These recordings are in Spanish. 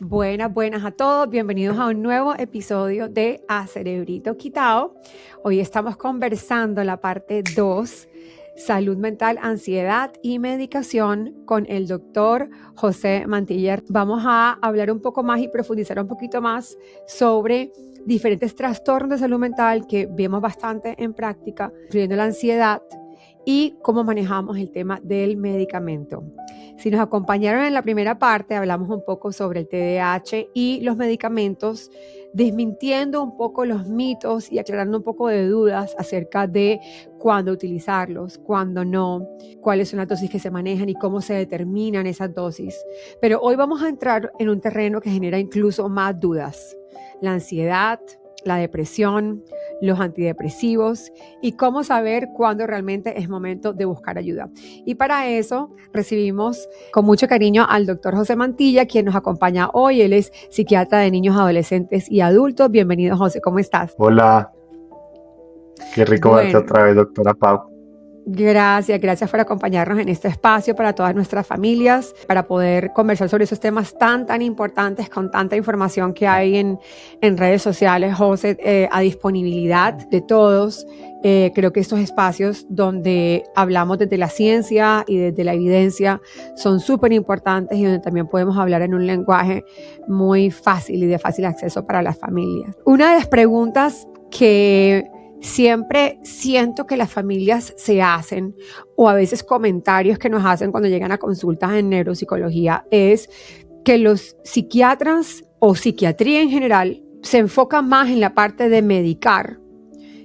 Buenas a todos, bienvenidos a un nuevo episodio de A Cerebrito Quitado. Hoy estamos conversando en la parte 2, salud mental, ansiedad y medicación, con el doctor José Mantilla. Vamos a hablar un poco más y profundizar un poquito más sobre diferentes trastornos de salud mental que vemos bastante en práctica, incluyendo la ansiedad, y cómo manejamos el tema del medicamento. Si nos acompañaron en la primera parte, hablamos un poco sobre el TDAH y los medicamentos, desmintiendo un poco los mitos y aclarando un poco de dudas acerca de cuándo utilizarlos, cuándo no, cuáles son las dosis que se manejan y cómo se determinan esas dosis. Pero hoy vamos a entrar en un terreno que genera incluso más dudas: la ansiedad, la depresión, los antidepresivos y cómo saber cuándo realmente es momento de buscar ayuda. Y para eso recibimos con mucho cariño al doctor José Mantilla, quien nos acompaña hoy. Él es psiquiatra de niños, adolescentes y adultos. Bienvenido, José, ¿cómo estás? Hola, qué rico verte otra vez, doctora Pau. Gracias por acompañarnos en este espacio para todas nuestras familias, para poder conversar sobre esos temas tan importantes, con tanta información que hay en redes sociales, José, a disponibilidad de todos. Creo que estos espacios donde hablamos desde la ciencia y desde la evidencia son súper importantes y donde también podemos hablar en un lenguaje muy fácil y de fácil acceso para las familias. Una de las preguntas que siempre siento que las familias se hacen, o a veces comentarios que nos hacen cuando llegan a consultas en neuropsicología, es que los psiquiatras o psiquiatría en general se enfocan más en la parte de medicar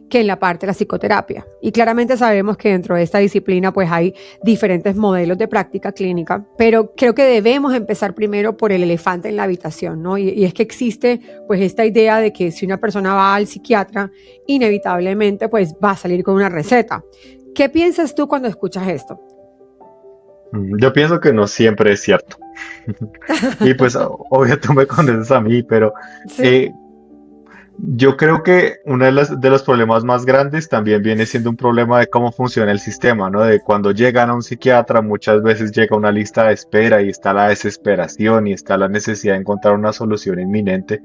que en la parte de la psicoterapia. Y claramente sabemos que dentro de esta disciplina pues hay diferentes modelos de práctica clínica, pero creo que debemos empezar primero por el elefante en la habitación, ¿no? Y es que existe pues esta idea de que si una persona va al psiquiatra, inevitablemente pues va a salir con una receta. ¿Qué piensas tú cuando escuchas esto? Yo pienso que no siempre es cierto. Y pues obvio tú me conoces a mí, pero Sí. yo creo que uno de los problemas más grandes también viene siendo un problema de cómo funciona el sistema, ¿no? De cuando llegan a un psiquiatra, muchas veces llega una lista de espera y está la desesperación y está la necesidad de encontrar una solución inminente,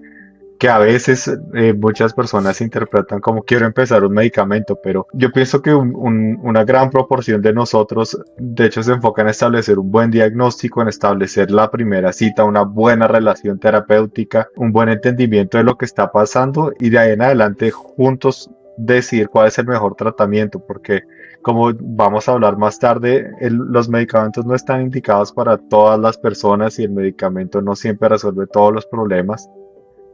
que a veces muchas personas interpretan como quiero empezar un medicamento, pero yo pienso que una gran proporción de nosotros, de hecho, se enfoca en establecer un buen diagnóstico, en establecer la primera cita, una buena relación terapéutica, un buen entendimiento de lo que está pasando y de ahí en adelante juntos decidir cuál es el mejor tratamiento, porque como vamos a hablar más tarde, los medicamentos no están indicados para todas las personas y el medicamento no siempre resuelve todos los problemas.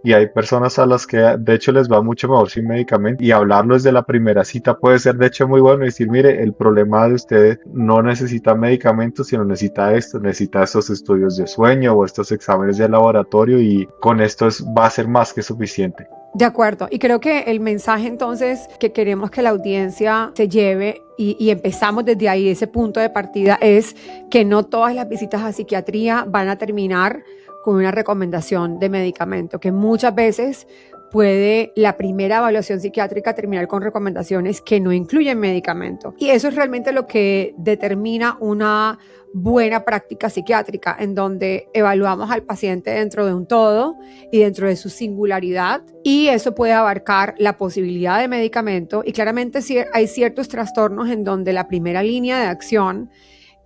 Y hay personas a las que de hecho les va mucho mejor sin medicamento, y hablarlo desde la primera cita puede ser de hecho muy bueno y decir, mire, el problema de usted no necesita medicamentos, sino necesita esto, necesita estos estudios de sueño o estos exámenes de laboratorio y con esto va a ser más que suficiente. De acuerdo, y creo que el mensaje entonces que queremos que la audiencia se lleve y empezamos desde ahí, ese punto de partida, es que no todas las visitas a psiquiatría van a terminar con una recomendación de medicamento, que muchas veces puede la primera evaluación psiquiátrica terminar con recomendaciones que no incluyen medicamento. Y eso es realmente lo que determina una buena práctica psiquiátrica, en donde evaluamos al paciente dentro de un todo y dentro de su singularidad, y eso puede abarcar la posibilidad de medicamento. Y claramente hay ciertos trastornos en donde la primera línea de acción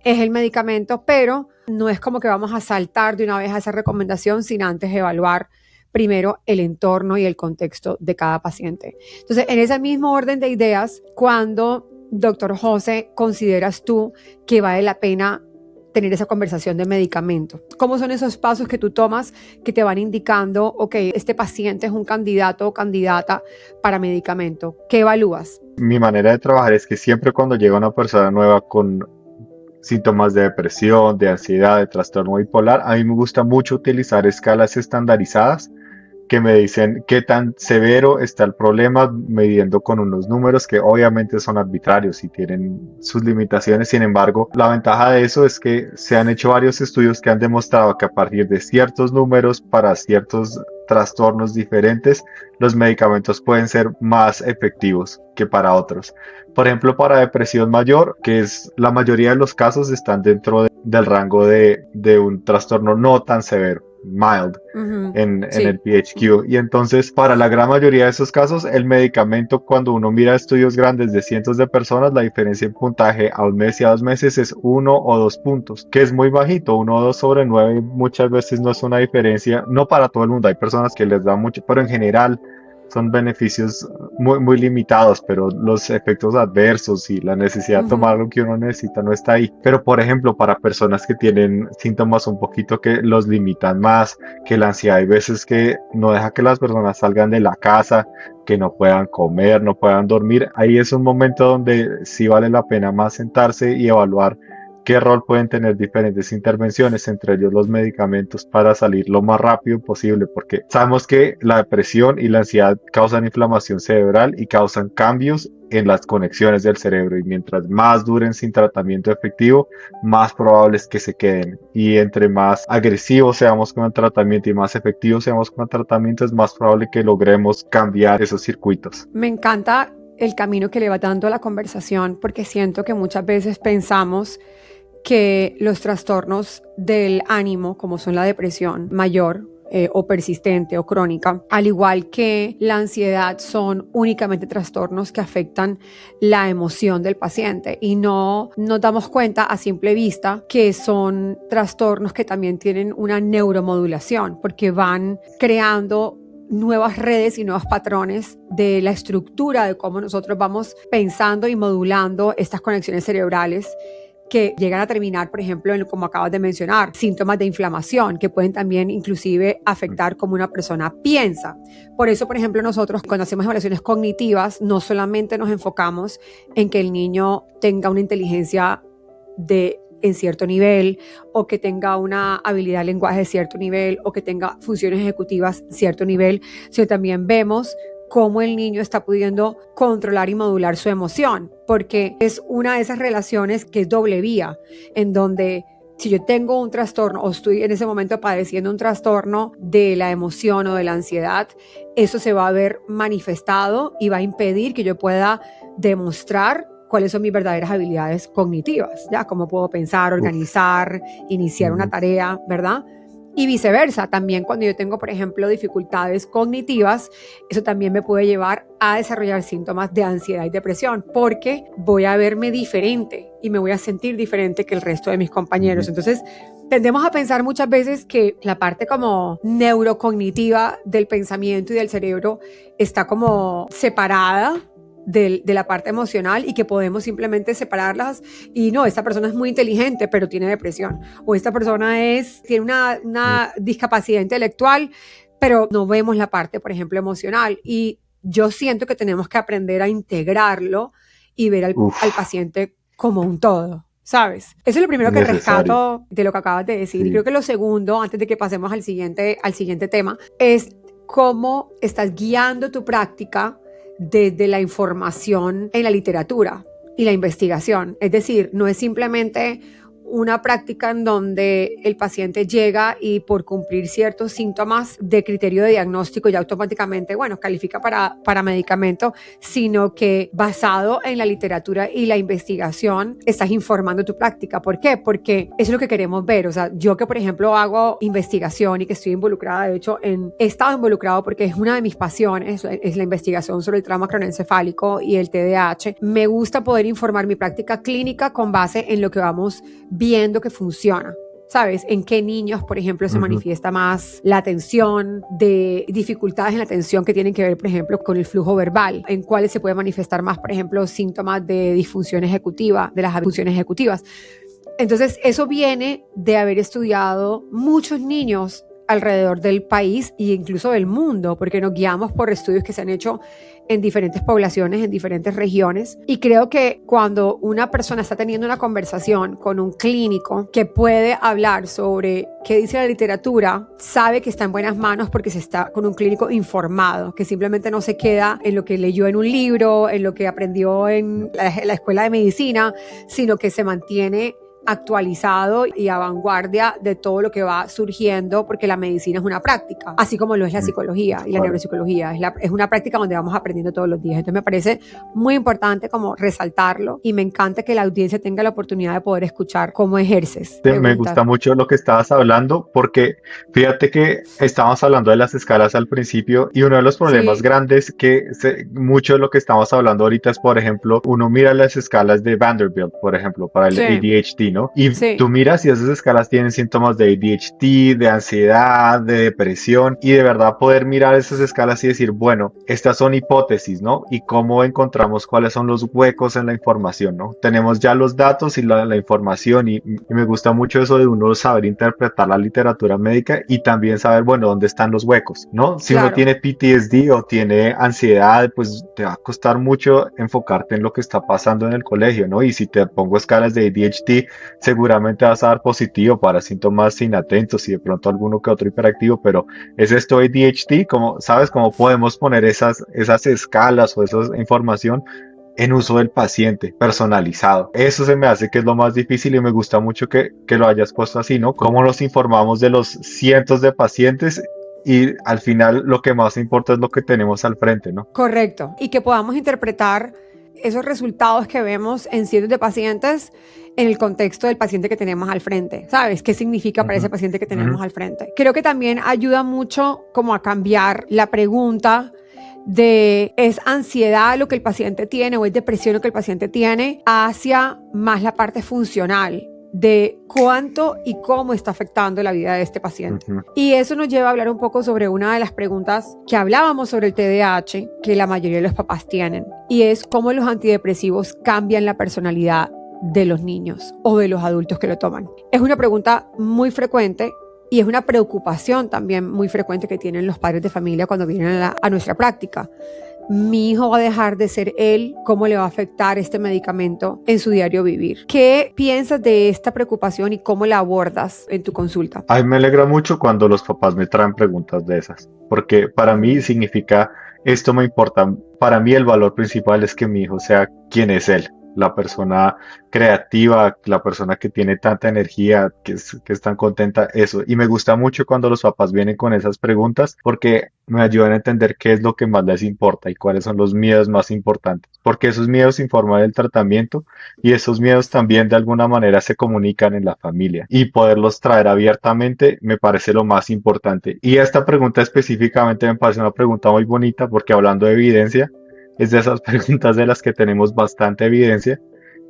es el medicamento, pero no es como que vamos a saltar de una vez a esa recomendación sin antes evaluar primero el entorno y el contexto de cada paciente. Entonces, en ese mismo orden de ideas, ¿cuándo, doctor José, consideras tú que vale la pena tener esa conversación de medicamento? ¿Cómo son esos pasos que tú tomas que te van indicando, ok, este paciente es un candidato o candidata para medicamento? ¿Qué evalúas? Mi manera de trabajar es que siempre cuando llega una persona nueva con síntomas de depresión, de ansiedad, de trastorno bipolar, a mí me gusta mucho utilizar escalas estandarizadas que me dicen qué tan severo está el problema, midiendo con unos números que obviamente son arbitrarios y tienen sus limitaciones. Sin embargo, la ventaja de eso es que se han hecho varios estudios que han demostrado que a partir de ciertos números para ciertos trastornos diferentes, los medicamentos pueden ser más efectivos que para otros. Por ejemplo, para depresión mayor, que es la mayoría de los casos, están dentro del rango de un trastorno no tan severo. mild Ujú, en sí. el PHQ. Y entonces, para la gran mayoría de esos casos, el medicamento, cuando uno mira estudios grandes de cientos de personas, la diferencia en puntaje a 1 mes y a 2 meses es 1 o 2 puntos, que es muy bajito. 1 o 2 sobre 9 muchas veces no es una diferencia, no para todo el mundo. Hay personas que les da mucho, pero en general son beneficios muy, muy limitados, pero los efectos adversos y la necesidad de tomar Ujú. lo que uno necesita no está ahí. Pero, por ejemplo, para personas que tienen síntomas un poquito que los limitan más, que la ansiedad hay veces que no deja que las personas salgan de la casa, que no puedan comer, no puedan dormir, ahí es un momento donde sí vale la pena más sentarse y evaluar qué rol pueden tener diferentes intervenciones, entre ellos los medicamentos, para salir lo más rápido posible, porque sabemos que la depresión y la ansiedad causan inflamación cerebral y causan cambios en las conexiones del cerebro, y mientras más duren sin tratamiento efectivo, más probable es que se queden. Y entre más agresivos seamos con el tratamiento y más efectivos seamos con el tratamiento, es más probable que logremos cambiar esos circuitos. Me encanta el camino que le va dando a la conversación porque siento que muchas veces pensamos que los trastornos del ánimo, como son la depresión mayor, o persistente o crónica, al igual que la ansiedad, son únicamente trastornos que afectan la emoción del paciente y no nos damos cuenta a simple vista que son trastornos que también tienen una neuromodulación porque van creando nuevas redes y nuevos patrones de la estructura de cómo nosotros vamos pensando y modulando estas conexiones cerebrales que llegan a terminar, por ejemplo, en, como acabas de mencionar, síntomas de inflamación que pueden también inclusive afectar cómo una persona piensa. Por eso, por ejemplo, nosotros cuando hacemos evaluaciones cognitivas no solamente nos enfocamos en que el niño tenga una inteligencia en cierto nivel, o que tenga una habilidad de lenguaje de cierto nivel, o que tenga funciones ejecutivas de cierto nivel, sino también vemos cómo el niño está pudiendo controlar y modular su emoción, porque es una de esas relaciones que es doble vía, en donde si yo tengo un trastorno o estoy en ese momento padeciendo un trastorno de la emoción o de la ansiedad, eso se va a ver manifestado y va a impedir que yo pueda demostrar cuáles son mis verdaderas habilidades cognitivas, ya cómo puedo pensar, Uf. organizar, iniciar una Ujú. tarea, ¿verdad? Y viceversa, también cuando yo tengo, por ejemplo, dificultades cognitivas, eso también me puede llevar a desarrollar síntomas de ansiedad y depresión, porque voy a verme diferente y me voy a sentir diferente que el resto de mis compañeros. Ujú. Entonces, tendemos a pensar muchas veces que la parte como neurocognitiva del pensamiento y del cerebro está como separada de la parte emocional y que podemos simplemente separarlas y no, esta persona es muy inteligente pero tiene depresión, o esta persona tiene una discapacidad intelectual pero no vemos la parte, por ejemplo, emocional, y yo siento que tenemos que aprender a integrarlo y ver al Uf, paciente como un todo, ¿sabes? Eso es lo primero que necesario. rescato de lo que acabas de decir, y creo Sí. que lo segundo, antes de que pasemos al siguiente tema, es cómo estás guiando tu práctica desde la información en la literatura y la investigación. Es decir, no es simplemente una práctica en donde el paciente llega y por cumplir ciertos síntomas de criterio de diagnóstico ya automáticamente, bueno, califica para medicamento, sino que basado en la literatura y la investigación estás informando tu práctica. ¿Por qué? Porque eso es lo que queremos ver. O sea, yo que por ejemplo hago investigación y que estoy involucrada, de hecho, he estado involucrado porque es una de mis pasiones, es la investigación sobre el trauma craneoencefálico y el TDAH. Me gusta poder informar mi práctica clínica con base en lo que vamos viendo que funciona. ¿Sabes? En qué niños, por ejemplo, se Ujú. manifiesta más la atención, de dificultades en la atención que tienen que ver, por ejemplo, con el flujo verbal, en cuáles se puede manifestar más, por ejemplo, síntomas de disfunción ejecutiva, de las funciones ejecutivas. Entonces, eso viene de haber estudiado muchos niños alrededor del país e incluso del mundo, porque nos guiamos por estudios que se han hecho en diferentes poblaciones, en diferentes regiones. Y creo que cuando una persona está teniendo una conversación con un clínico que puede hablar sobre qué dice la literatura, sabe que está en buenas manos porque se está con un clínico informado, que simplemente no se queda en lo que leyó en un libro, en lo que aprendió en la escuela de medicina, sino que se mantiene actualizado y a vanguardia de todo lo que va surgiendo, porque la medicina es una práctica, así como lo es la psicología y la neuropsicología. Es una práctica donde vamos aprendiendo todos los días. Entonces me parece muy importante como resaltarlo y me encanta que la audiencia tenga la oportunidad de poder escuchar cómo ejerces. Me gusta mucho lo que estabas hablando porque fíjate que estábamos hablando de las escalas al principio y uno de los problemas grandes que mucho de lo que estamos hablando ahorita es, por ejemplo, uno mira las escalas de Vanderbilt, por ejemplo, para el ADHD, ¿no? Y tú miras y esas escalas tienen síntomas de ADHD, de ansiedad, de depresión, y de verdad poder mirar esas escalas y decir, bueno, estas son hipótesis, ¿no? Y cómo encontramos cuáles son los huecos en la información, ¿no? Tenemos ya los datos y la información y me gusta mucho eso de uno saber interpretar la literatura médica y también saber, bueno, dónde están los huecos, ¿no? Si uno tiene PTSD o tiene ansiedad, pues te va a costar mucho enfocarte en lo que está pasando en el colegio, ¿no? Y si te pongo escalas de ADHD, seguramente vas a dar positivo para síntomas inatentos y de pronto alguno que otro hiperactivo, pero ¿es esto ADHD? ¿Cómo, sabes cómo podemos poner esas escalas o esa información en uso del paciente, personalizado? Eso se me hace que es lo más difícil y me gusta mucho que lo hayas puesto así, ¿no? Cómo nos informamos de los cientos de pacientes y al final lo que más importa es lo que tenemos al frente, ¿no? Correcto. Y que podamos interpretar esos resultados que vemos en cientos de pacientes en el contexto del paciente que tenemos al frente. ¿Sabes? ¿Qué significa para ese paciente que tenemos al frente? Creo que también ayuda mucho como a cambiar la pregunta de ¿es ansiedad lo que el paciente tiene o es depresión lo que el paciente tiene? Hacia más la parte funcional de cuánto y cómo está afectando la vida de este paciente. Y eso nos lleva a hablar un poco sobre una de las preguntas que hablábamos sobre el TDAH, que la mayoría de los papás tienen, y es cómo los antidepresivos cambian la personalidad de los niños o de los adultos que lo toman. Es una pregunta muy frecuente y es una preocupación también muy frecuente que tienen los padres de familia cuando vienen a nuestra práctica. Mi hijo va a dejar de ser él, ¿cómo le va a afectar este medicamento en su diario vivir? ¿Qué piensas de esta preocupación y cómo la abordas en tu consulta? A mí me alegra mucho cuando los papás me traen preguntas de esas, porque para mí significa, esto me importa, para mí el valor principal es que mi hijo sea quien es él. La persona creativa, la persona que tiene tanta energía, que es tan contenta, eso. Y me gusta mucho cuando los papás vienen con esas preguntas porque me ayudan a entender qué es lo que más les importa y cuáles son los miedos más importantes. Porque esos miedos informan el tratamiento y esos miedos también de alguna manera se comunican en la familia. Y poderlos traer abiertamente me parece lo más importante. Y esta pregunta específicamente me parece una pregunta muy bonita porque hablando de evidencia, es de esas preguntas de las que tenemos bastante evidencia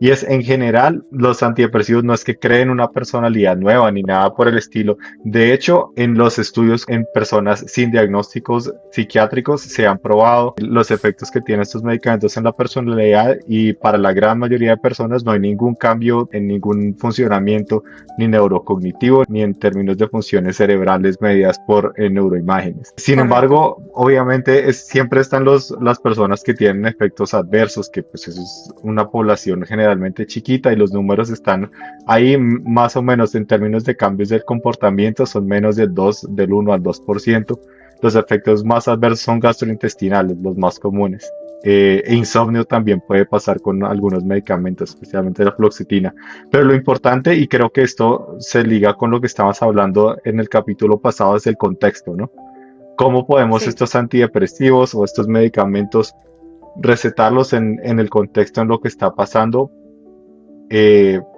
y es en general los antidepresivos no es que creen una personalidad nueva ni nada por el estilo. De hecho, en los estudios en personas sin diagnósticos psiquiátricos se han probado los efectos que tienen estos medicamentos en la personalidad y para la gran mayoría de personas no hay ningún cambio en ningún funcionamiento ni neurocognitivo ni en términos de funciones cerebrales medidas por neuroimágenes. Sin embargo, obviamente siempre están las personas que tienen efectos adversos, que pues eso es una población generalmente chiquita y los números están ahí más o menos en términos de cambios del comportamiento son menos del 1 al 2%. Los efectos más adversos son gastrointestinales, los más comunes. Insomnio también puede pasar con algunos medicamentos, especialmente la fluoxetina. Pero lo importante, y creo que esto se liga con lo que estábamos hablando en el capítulo pasado, es el contexto, ¿no? ¿Cómo podemos estos antidepresivos o estos medicamentos recetarlos en el contexto en lo que está pasando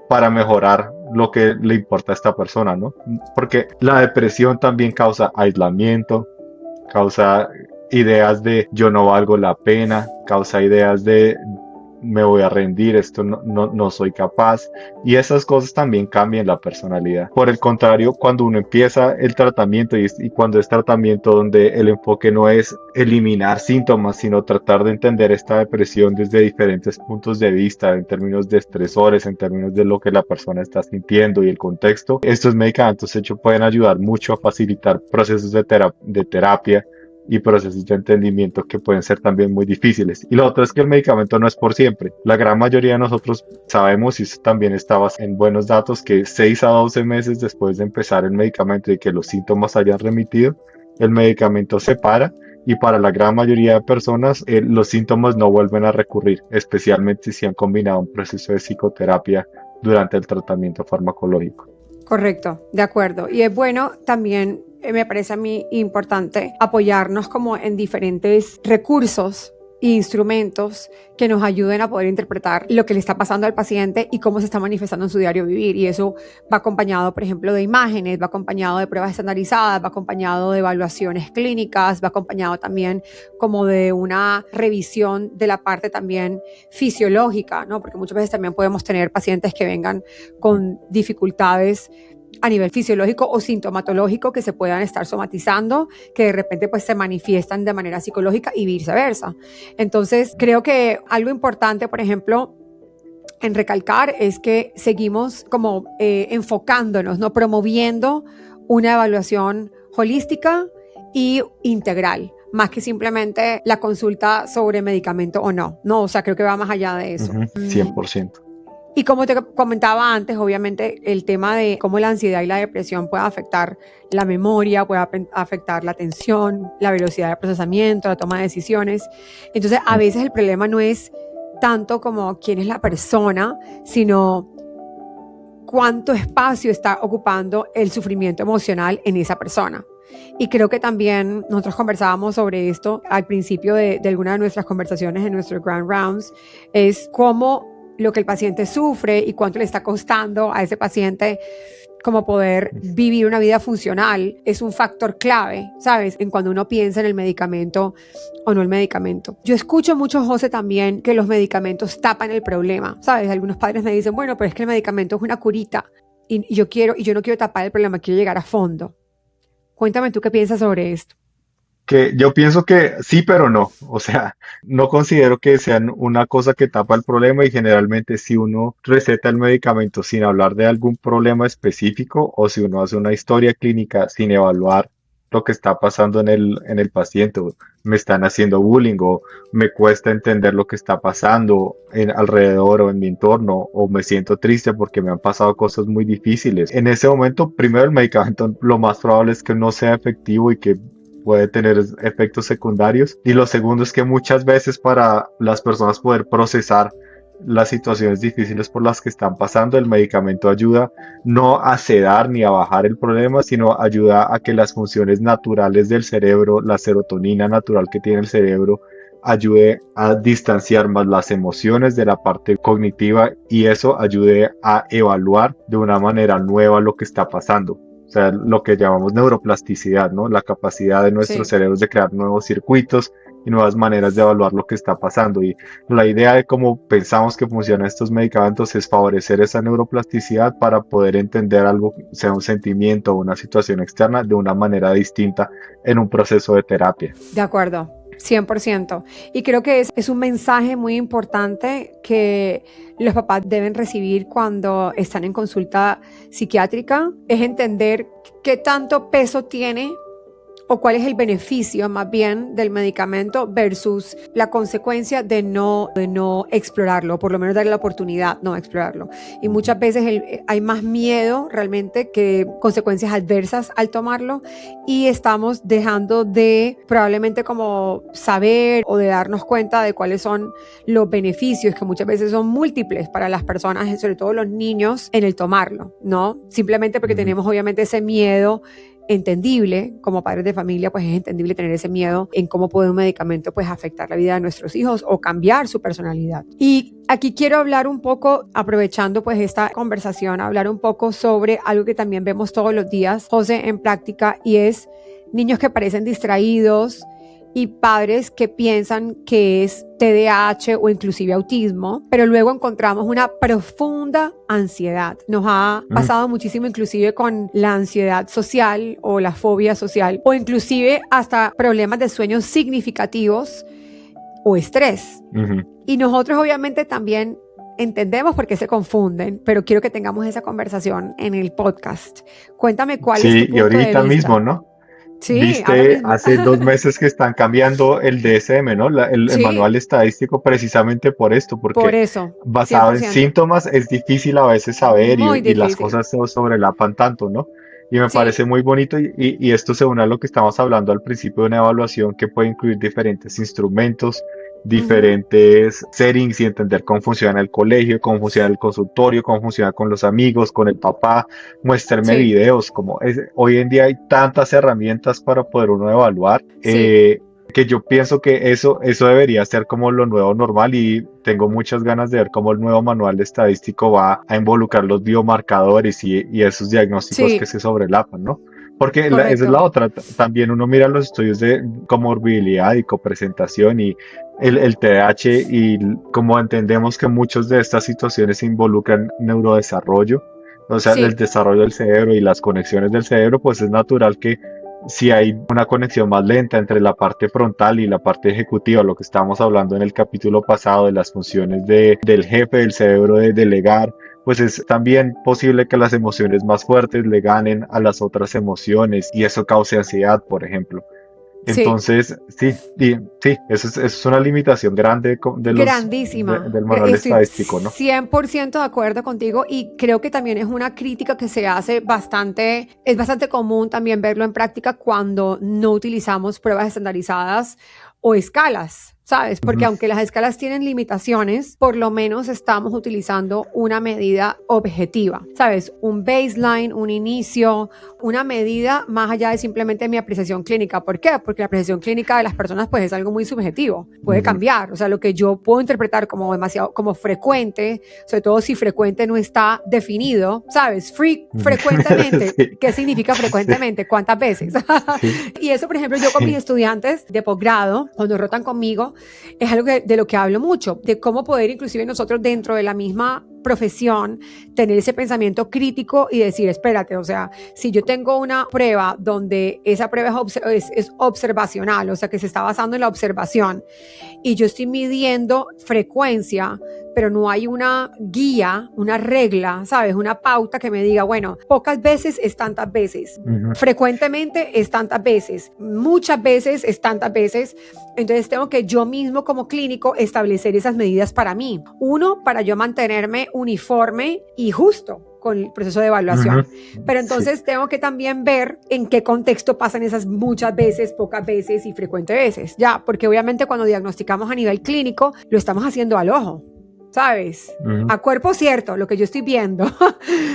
para mejorar lo que le importa a esta persona, ¿no? Porque la depresión también causa aislamiento, causa ideas de yo no valgo la pena, causa ideas de me voy a rendir, esto no soy capaz, y esas cosas también cambian la personalidad. Por el contrario, cuando uno empieza el tratamiento y cuando es tratamiento donde el enfoque no es eliminar síntomas, sino tratar de entender esta depresión desde diferentes puntos de vista, en términos de estresores, en términos de lo que la persona está sintiendo y el contexto, estos medicamentos de hecho pueden ayudar mucho a facilitar procesos de terapia y procesos de entendimiento que pueden ser también muy difíciles. Y lo otro es que el medicamento no es por siempre. La gran mayoría de nosotros sabemos, y eso también estaba en buenos datos, que 6 a 12 meses después de empezar el medicamento y que los síntomas hayan remitido, el medicamento se para y para la gran mayoría de personas los síntomas no vuelven a recurrir, especialmente si han combinado un proceso de psicoterapia durante el tratamiento farmacológico. Correcto, de acuerdo. Y es bueno también, me parece a mí importante apoyarnos como en diferentes recursos e instrumentos que nos ayuden a poder interpretar lo que le está pasando al paciente y cómo se está manifestando en su diario vivir. Y eso va acompañado, por ejemplo, de imágenes, va acompañado de pruebas estandarizadas, va acompañado de evaluaciones clínicas, va acompañado también como de una revisión de la parte también fisiológica, ¿no? Porque muchas veces también podemos tener pacientes que vengan con dificultades a nivel fisiológico o sintomatológico que se puedan estar somatizando, que de repente pues se manifiestan de manera psicológica y viceversa. Entonces creo que algo importante, por ejemplo, en recalcar es que seguimos como enfocándonos, ¿no? Promoviendo una evaluación holística y integral, más que simplemente la consulta sobre medicamento o no, ¿no? O sea, creo que va más allá de eso. 100%. Y como te comentaba antes, obviamente el tema de cómo la ansiedad y la depresión puede afectar la memoria, puede afectar la atención, la velocidad de procesamiento, la toma de decisiones. Entonces, a veces el problema no es tanto como quién es la persona, sino cuánto espacio está ocupando el sufrimiento emocional en esa persona. Y creo que también nosotros conversábamos sobre esto al principio de alguna de nuestras conversaciones en nuestro Grand Rounds, es cómo lo que el paciente sufre y cuánto le está costando a ese paciente como poder vivir una vida funcional es un factor clave, ¿sabes? En cuando uno piensa en el medicamento o no el medicamento. Yo escucho mucho, José, también que los medicamentos tapan el problema, ¿sabes? Algunos padres me dicen, bueno, pero es que el medicamento es una curita y yo no quiero tapar el problema, quiero llegar a fondo. Cuéntame tú qué piensas sobre esto. Que yo pienso que sí, pero no. O sea, no considero que sean una cosa que tapa el problema y generalmente si uno receta el medicamento sin hablar de algún problema específico o si uno hace una historia clínica sin evaluar lo que está pasando en el paciente, o me están haciendo bullying o me cuesta entender lo que está pasando alrededor o en mi entorno o me siento triste porque me han pasado cosas muy difíciles. En ese momento, primero el medicamento lo más probable es que no sea efectivo y que puede tener efectos secundarios. Y lo segundo es que muchas veces para las personas poder procesar las situaciones difíciles por las que están pasando, el medicamento ayuda no a sedar ni a bajar el problema, sino ayuda a que las funciones naturales del cerebro, la serotonina natural que tiene el cerebro, ayude a distanciar más las emociones de la parte cognitiva y eso ayude a evaluar de una manera nueva lo que está pasando. O sea, lo que llamamos neuroplasticidad, ¿no? La capacidad de nuestros cerebros de crear nuevos circuitos y nuevas maneras de evaluar lo que está pasando. Y la idea de cómo pensamos que funcionan estos medicamentos es favorecer esa neuroplasticidad para poder entender algo, sea un sentimiento o una situación externa, de una manera distinta en un proceso de terapia. De acuerdo. 100%. Y creo que es un mensaje muy importante que los papás deben recibir cuando están en consulta psiquiátrica, es entender qué tanto peso tiene o cuál es el beneficio más bien del medicamento versus la consecuencia de no explorarlo, por lo menos darle la oportunidad no explorarlo. Y muchas veces hay más miedo realmente que consecuencias adversas al tomarlo y estamos dejando de probablemente como saber o de darnos cuenta de cuáles son los beneficios que muchas veces son múltiples para las personas, sobre todo los niños, en el tomarlo, ¿no? Simplemente porque tenemos obviamente ese miedo entendible, como padres de familia, pues es entendible tener ese miedo en cómo puede un medicamento pues afectar la vida de nuestros hijos o cambiar su personalidad. Y aquí quiero hablar un poco, aprovechando pues esta conversación, hablar un poco sobre algo que también vemos todos los días, José, en práctica, y es niños que parecen distraídos y padres que piensan que es TDAH o inclusive autismo, pero luego encontramos una profunda ansiedad. Nos ha pasado muchísimo inclusive con la ansiedad social o la fobia social o inclusive hasta problemas de sueños significativos o estrés. Y nosotros obviamente también entendemos por qué se confunden, pero quiero que tengamos esa conversación en el podcast. Cuéntame cuál es tu punto y ahorita de vista. mismo, ¿no? Sí, Viste hace 2 meses que están cambiando el DSM, ¿no? El manual estadístico precisamente por esto, por porque eso, basado en 100%. síntomas es difícil a veces saber Muy y las difícil. cosas se sobrelapan tanto, ¿no? Y me Sí, parece muy bonito y esto se une a lo que estamos hablando al principio de una evaluación que puede incluir diferentes instrumentos, diferentes settings y entender cómo funciona el colegio, cómo funciona el consultorio, cómo funciona con los amigos, con el papá, muéstrame Sí, videos, hoy en día hay tantas herramientas para poder uno evaluar. sí, Que yo pienso que eso debería ser como lo nuevo normal y tengo muchas ganas de ver cómo el nuevo manual estadístico va a involucrar los biomarcadores y esos diagnósticos que sí, se sobrelapan, ¿no? Porque esa es la correcto. otra. También uno mira los estudios de comorbilidad y copresentación y el TDAH y como entendemos que muchas de estas situaciones involucran neurodesarrollo, o sea, el Sí, desarrollo del cerebro y las conexiones del cerebro, pues es natural que si hay una conexión más lenta entre la parte frontal y la parte ejecutiva, lo que estábamos hablando en el capítulo pasado de las funciones del jefe del cerebro de delegar, pues es también posible que las emociones más fuertes le ganen a las otras emociones y eso cause ansiedad, por ejemplo. sí. Entonces, sí, eso es una limitación grande Grandísima. del manual Estoy estadístico, ¿no? 100% de acuerdo contigo y creo que también es una crítica que se hace bastante, es bastante común también verlo en práctica cuando no utilizamos pruebas estandarizadas o escalas. ¿Sabes? Porque Ujú. aunque las escalas tienen limitaciones, por lo menos estamos utilizando una medida objetiva. ¿Sabes? Un baseline, un inicio, una medida más allá de simplemente mi apreciación clínica. ¿Por qué? Porque la apreciación clínica de las personas pues es algo muy subjetivo, puede Ujú. cambiar, o sea, lo que yo puedo interpretar como demasiado, como frecuente, sobre todo si frecuente no está definido, ¿sabes? Ujú. Frecuentemente, Sí, ¿qué significa sí, frecuentemente? ¿Cuántas veces? sí, Y eso, por ejemplo, yo con mis sí. estudiantes de posgrado, cuando rotan conmigo, es algo de lo que hablo mucho, de cómo poder inclusive nosotros dentro de la misma profesión tener ese pensamiento crítico y decir, espérate, o sea, si yo tengo una prueba donde esa prueba es observacional, o sea, que se está basando en la observación y yo estoy midiendo frecuencia, pero no hay una guía, una regla, ¿sabes? Una pauta que me diga, bueno, pocas veces es tantas veces, Ujú. frecuentemente es tantas veces, muchas veces es tantas veces. Entonces tengo que yo mismo como clínico establecer esas medidas para mí. Uno, para yo mantenerme uniforme y justo con el proceso de Ujú. evaluación. Pero Sí. entonces tengo que también ver en qué contexto pasan esas muchas veces, pocas veces y frecuentes veces. Ya, porque obviamente cuando diagnosticamos a nivel clínico, lo estamos haciendo al ojo, ¿sabes? Ujú. A cuerpo cierto, lo que yo estoy viendo,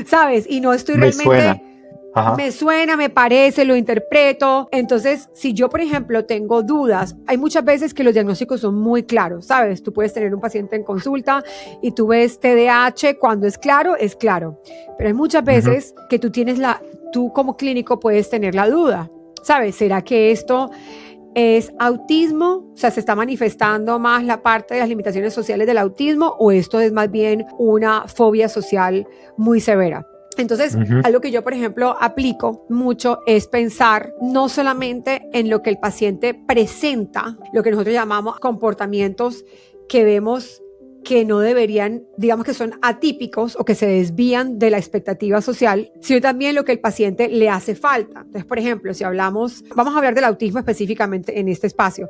¿sabes? Y no estoy Me suena. realmente Ajá. me suena, me parece, lo interpreto. Entonces, si yo, por ejemplo, tengo dudas, hay muchas veces que los diagnósticos son muy claros, ¿sabes? Tú puedes tener un paciente en consulta y tú ves TDAH, cuando es claro, pero hay muchas Ujú. veces que tú como clínico puedes tener la duda, ¿sabes? ¿Será que esto es autismo? O sea, ¿se está manifestando más la parte de las limitaciones sociales del autismo o esto es más bien una fobia social muy severa? Entonces, Ujú. algo que yo, por ejemplo, aplico mucho es pensar no solamente en lo que el paciente presenta, lo que nosotros llamamos comportamientos que vemos que no deberían, digamos que son atípicos o que se desvían de la expectativa social, sino también lo que el paciente le hace falta. Entonces, por ejemplo, si vamos a hablar del autismo específicamente en este espacio,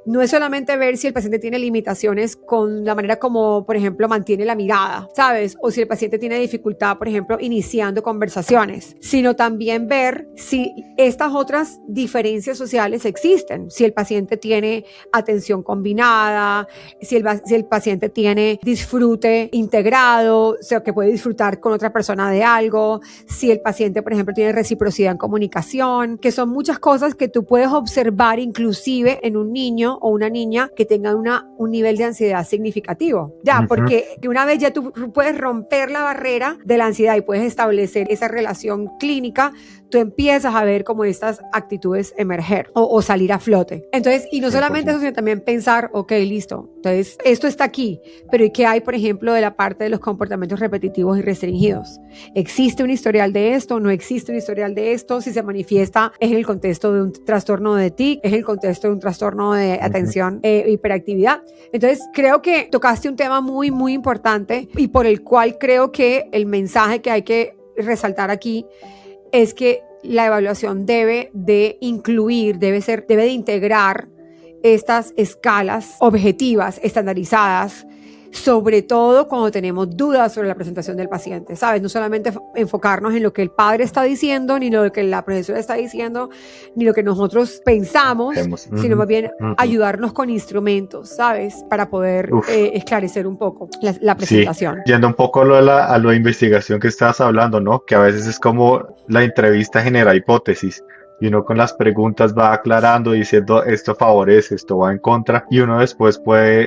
no es solamente ver si el paciente tiene limitaciones con la manera como, por ejemplo, mantiene la mirada, ¿sabes? O si el paciente tiene dificultad, por ejemplo, iniciando conversaciones, sino también ver si estas otras diferencias sociales existen, si el paciente tiene atención combinada, si el paciente tiene disfrute integrado, o sea, que puede disfrutar con otra persona de algo, si el paciente, por ejemplo, tiene reciprocidad en comunicación, que son muchas cosas que tú puedes observar inclusive en un niño o una niña que tengan un nivel de ansiedad significativo. Ya, Ujú. porque una vez ya tú puedes romper la barrera de la ansiedad y puedes establecer esa relación clínica, tú empiezas a ver cómo estas actitudes emerger o salir a flote. Entonces, y no solamente eso, 100%. sino también pensar, ok, listo, entonces esto está aquí, pero ¿y qué hay, por ejemplo, de la parte de los comportamientos repetitivos y restringidos? ¿Existe un historial de esto? ¿No existe un historial de esto? Si se manifiesta es en el contexto de un trastorno de TIC, es en el contexto de un trastorno de Ujú. atención hiperactividad. Entonces, creo que tocaste un tema muy, muy importante y por el cual creo que el mensaje que hay que resaltar aquí es que la evaluación debe de incluir, debe de integrar estas escalas objetivas, estandarizadas, sobre todo cuando tenemos dudas sobre la presentación del paciente, ¿sabes? No solamente enfocarnos en lo que el padre está diciendo, ni lo que la profesora está diciendo, ni lo que nosotros pensamos, sino más bien ayudarnos con instrumentos, ¿sabes? Para poder esclarecer un poco la presentación. Sí, yendo un poco a lo de investigación que estabas hablando, ¿no? Que a veces es como la entrevista genera hipótesis. Y uno con las preguntas va aclarando, diciendo esto favorece, esto va en contra, y uno después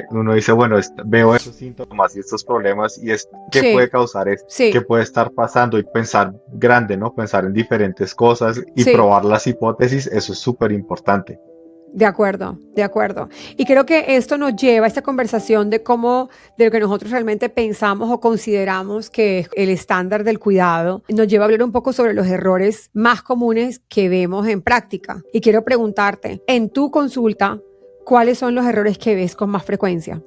uno dice, bueno, veo estos síntomas y estos problemas, y ¿qué puede causar esto? ¿Qué puede estar pasando? Y pensar grande, ¿no? Pensar en diferentes cosas y probar las hipótesis, eso es súper importante. De acuerdo, de acuerdo. Y creo que esto nos lleva a esta conversación de lo que nosotros realmente pensamos o consideramos que es el estándar del cuidado, nos lleva a hablar un poco sobre los errores más comunes que vemos en práctica. Y quiero preguntarte, en tu consulta, ¿cuáles son los errores que ves con más frecuencia?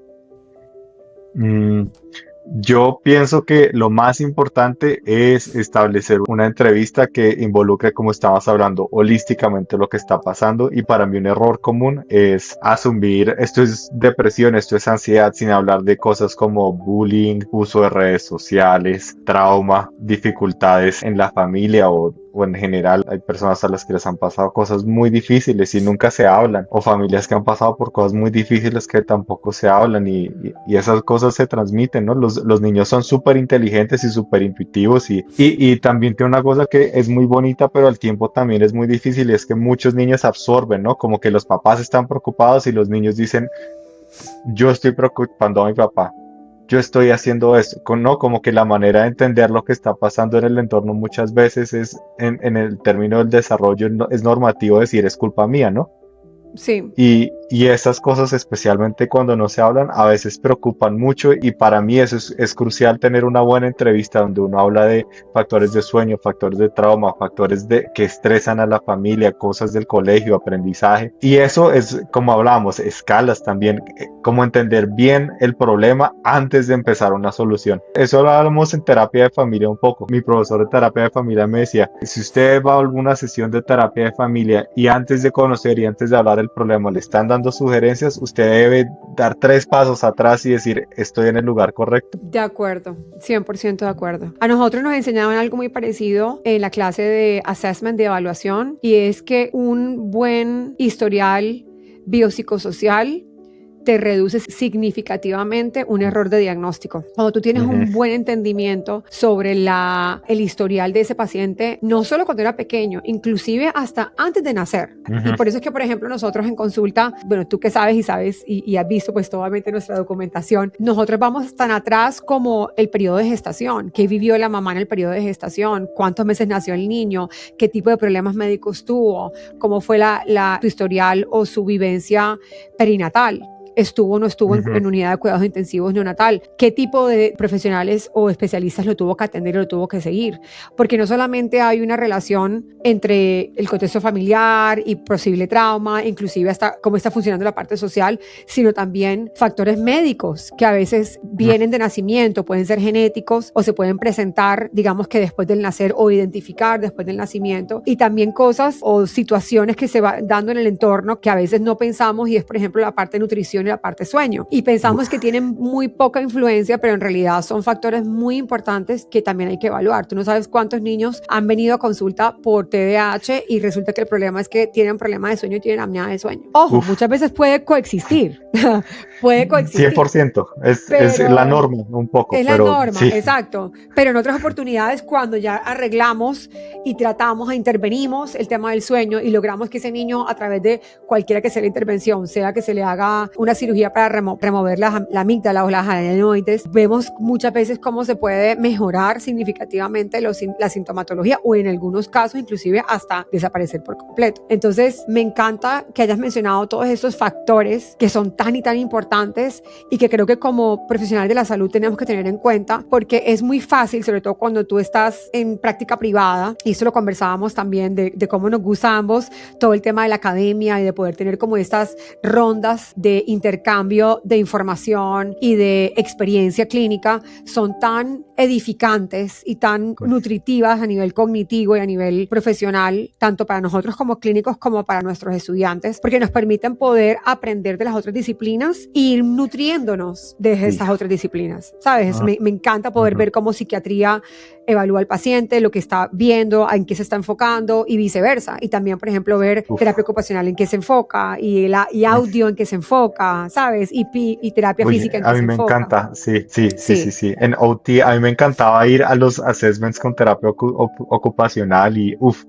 Yo pienso que lo más importante es establecer una entrevista que involucre, como estabas hablando, holísticamente lo que está pasando, y para mí un error común es asumir esto es depresión, esto es ansiedad, sin hablar de cosas como bullying, uso de redes sociales, trauma, dificultades en la familia o en general. Hay personas a las que les han pasado cosas muy difíciles y nunca se hablan, o familias que han pasado por cosas muy difíciles que tampoco se hablan, y esas cosas se transmiten, ¿no? Los niños son súper inteligentes y súper intuitivos, y también tiene una cosa que es muy bonita, pero al tiempo también es muy difícil, y es que muchos niños absorben, ¿no? Como que los papás están preocupados y los niños dicen, yo estoy preocupando a mi papá, yo estoy haciendo esto, ¿no? Como que la manera de entender lo que está pasando en el entorno muchas veces es, en el término del desarrollo, es normativo decir es culpa mía, ¿no? Sí. Y esas cosas, especialmente cuando no se hablan, a veces preocupan mucho, y para mí eso es crucial, tener una buena entrevista donde uno habla de factores de sueño, factores de trauma, factores que estresan a la familia, cosas del colegio, aprendizaje. Y eso es, como hablamos, escalas también, como entender bien el problema antes de empezar una solución. Eso lo hablamos en terapia de familia un poco. Mi profesor de terapia de familia me decía, si usted va a alguna sesión de terapia de familia y antes de conocer y antes de hablar el problema le están dando sugerencias, usted debe dar 3 pasos atrás y decir, estoy en el lugar correcto. De acuerdo, 100% de acuerdo. A nosotros nos enseñaban algo muy parecido en la clase de assessment, de evaluación, y es que un buen historial biopsicosocial te reduce significativamente un error de diagnóstico. Cuando tú tienes un buen entendimiento sobre el historial de ese paciente, no solo cuando era pequeño, inclusive hasta antes de nacer. Y por eso es que, por ejemplo, nosotros en consulta, bueno, tú que sabes y has visto pues obviamente nuestra documentación, nosotros vamos tan atrás como el periodo de gestación, qué vivió la mamá en el periodo de gestación, cuántos meses nació el niño, qué tipo de problemas médicos tuvo, cómo fue su historial o su vivencia perinatal. ¿Estuvo o no estuvo en unidad de cuidados intensivos neonatal? ¿Qué tipo de profesionales o especialistas lo tuvo que atender o lo tuvo que seguir? Porque no solamente hay una relación entre el contexto familiar y posible trauma, inclusive hasta cómo está funcionando la parte social, sino también factores médicos que a veces vienen de nacimiento, pueden ser genéticos o se pueden presentar, digamos que después del nacer, o identificar después del nacimiento, y también cosas o situaciones que se van dando en el entorno que a veces no pensamos, y es por ejemplo la parte de nutrición y la parte sueño, y pensamos que tienen muy poca influencia, pero en realidad son factores muy importantes que también hay que evaluar. Tú no sabes cuántos niños han venido a consulta por TDAH y resulta que el problema es que tienen problema de sueño y tienen apnea de sueño. Ojo, muchas veces puede coexistir. Puede coexistir. 100%, es la norma un poco. Es la norma, sí. Exacto. Pero en otras oportunidades, cuando ya arreglamos y tratamos e intervenimos el tema del sueño y logramos que ese niño, a través de cualquiera que sea la intervención, sea que se le haga una cirugía para remover la amígdala o las adenoides, vemos muchas veces cómo se puede mejorar significativamente la sintomatología, o en algunos casos inclusive hasta desaparecer por completo. Entonces me encanta que hayas mencionado todos estos factores que son tan y tan importantes, y que creo que como profesionales de la salud tenemos que tener en cuenta, porque es muy fácil, sobre todo cuando tú estás en práctica privada, y esto lo conversábamos también de cómo nos gusta a ambos todo el tema de la academia y de poder tener como estas rondas de intercambio de información y de experiencia clínica son tan edificantes y tan nutritivas a nivel cognitivo y a nivel profesional, tanto para nosotros como clínicos como para nuestros estudiantes, porque nos permiten poder aprender de las otras disciplinas e ir nutriéndonos de esas otras disciplinas, ¿sabes? Me encanta poder ver cómo psiquiatría evalúa al paciente, lo que está viendo, en qué se está enfocando y viceversa. Y también, por ejemplo, ver terapia ocupacional en qué se enfoca y audio en qué se enfoca, ¿sabes? Y terapia Oye, física en a qué mí se me enfoca. encanta, sí, sí, sí, sí, Sí, sí. En OT a mí me encantaba ir a los assessments con terapia ocupacional y uff,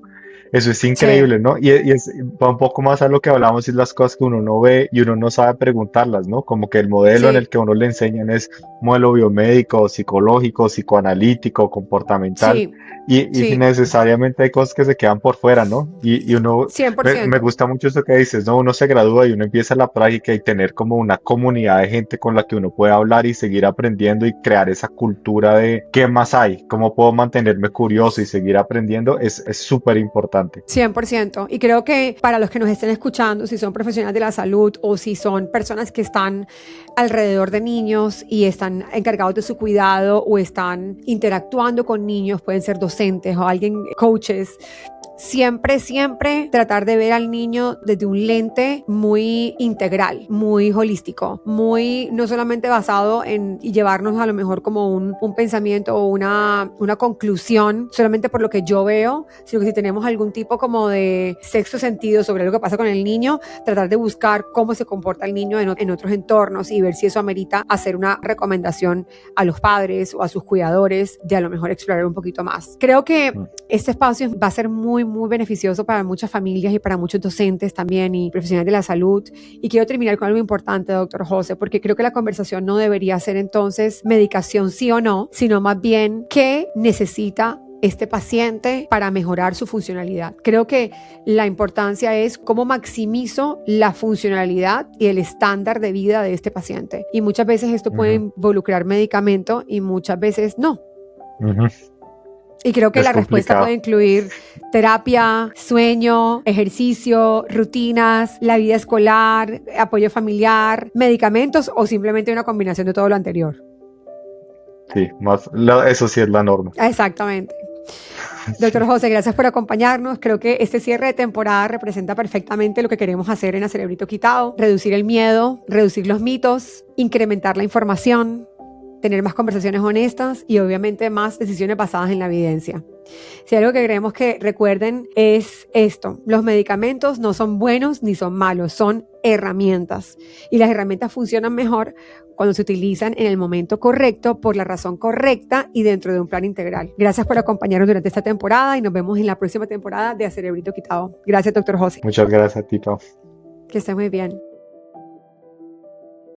eso es sí, increíble, ¿no? Va un poco más a lo que hablamos y es las cosas que uno no ve y uno no sabe preguntarlas, ¿no? Como que el modelo en el sí, que uno le enseñan es modelo biomédico, psicológico, psicoanalítico, comportamental. sí, Y sí, necesariamente hay cosas que se quedan por fuera, ¿no? Y uno, cien por me ciento. gusta mucho eso que dices, ¿no? Uno se gradúa y uno empieza la práctica y tener como una comunidad de gente con la que uno puede hablar y seguir aprendiendo y crear esa cultura de qué más hay, cómo puedo mantenerme curioso y seguir aprendiendo, es súper importante. 100%. Y creo que para los que nos estén escuchando, si son profesionales de la salud o si son personas que están alrededor de niños y están encargados de su cuidado o están interactuando con niños, pueden ser docentes o alguien, coaches, siempre, siempre tratar de ver al niño desde un lente muy integral, muy holístico, muy no solamente basado en y llevarnos a lo mejor como un pensamiento o una conclusión solamente por lo que yo veo, sino que si tenemos algún tipo como de sexto sentido sobre lo que pasa con el niño, tratar de buscar cómo se comporta el niño en otros entornos y ver si eso amerita hacer una recomendación a los padres o a sus cuidadores de a lo mejor explorar un poquito más. Creo que este espacio va a ser muy beneficioso para muchas familias y para muchos docentes también y profesionales de la salud. Y quiero terminar con algo importante, doctor José, porque creo que la conversación no debería ser entonces medicación sí o no, sino más bien qué necesita este paciente para mejorar su funcionalidad. Creo que la importancia es cómo maximizo la funcionalidad y el estándar de vida de este paciente. Y muchas veces esto puede Ujú, involucrar medicamento y muchas veces no. ujú. Y creo que Es la respuesta puede complicado. incluir terapia, sueño, ejercicio, rutinas, la vida escolar, apoyo familiar, medicamentos o simplemente una combinación de todo lo anterior. Sí, eso sí es la norma. Exactamente. Doctor Sí. José, gracias por acompañarnos. Creo que este cierre de temporada representa perfectamente lo que queremos hacer en A Cerebrito Quitado: reducir el miedo, reducir los mitos, incrementar la información, tener más conversaciones honestas y obviamente más decisiones basadas en la evidencia. Si algo que queremos que recuerden es esto: los medicamentos no son buenos ni son malos, son herramientas. Y las herramientas funcionan mejor cuando se utilizan en el momento correcto, por la razón correcta y dentro de un plan integral. Gracias por acompañarnos durante esta temporada y nos vemos en la próxima temporada de A Cerebrito Quitado. Gracias, doctor José. Muchas gracias a ti, Pau. Que esté muy bien.